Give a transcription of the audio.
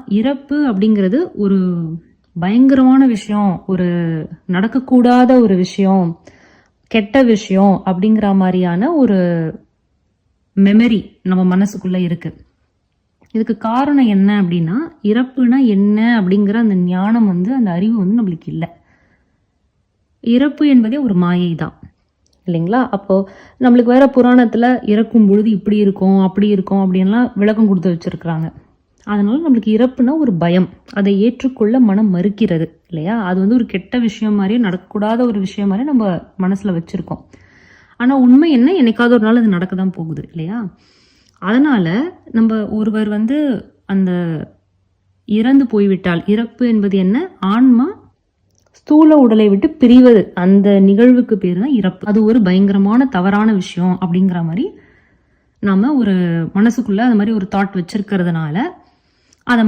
இறப்பு அப்படிங்கிறது ஒரு பயங்கரமான விஷயம், ஒரு நடக்கக்கூடாத ஒரு விஷயம், கெட்ட விஷயம் அப்படிங்கிற மாதிரியான ஒரு மெமரி நம்ம மனசுக்குள்ள இருக்கு. இதுக்கு காரணம் என்ன அப்படின்னா, இறப்புனா என்ன அப்படிங்கிற அந்த ஞானம் அந்த அறிவு நம்மளுக்கு இல்லை. இறப்பு என்பதே ஒரு மாயை தான் இல்லைங்களா? அப்போ நம்மளுக்கு வேற புராணத்துல இறக்கும் பொழுது இப்படி இருக்கும் அப்படி இருக்கும் அப்படின்லாம் விளக்கம் கொடுத்து வச்சிருக்கிறாங்க. அதனால நம்மளுக்கு இறப்புனா ஒரு பயம், அதை ஏற்றுக்கொள்ள மனம் மறுக்கிறது இல்லையா? அது ஒரு கெட்ட விஷயம் மாதிரியே, நடக்கக்கூடாத ஒரு விஷயம் மாதிரி நம்ம மனசுல வச்சிருக்கோம். ஆனா உண்மை என்ன, என்னைக்காவது ஒரு நாள் அது நடக்கதான் போகுது இல்லையா? அதனால நம்ம ஒருவர் அந்த இறந்து போய்விட்டால், இறப்பு என்பது என்ன, ஆன்மா ஸ்தூல உடலை விட்டு பிரிவது, அந்த நிகழ்வுக்கு பேர் தான் இறப்பு. அது ஒரு பயங்கரமான தவறான விஷயம் அப்படிங்கிற மாதிரி நாம ஒரு மனசுக்குள்ள அது மாதிரி ஒரு தாட் வச்சிருக்கிறதுனால அதை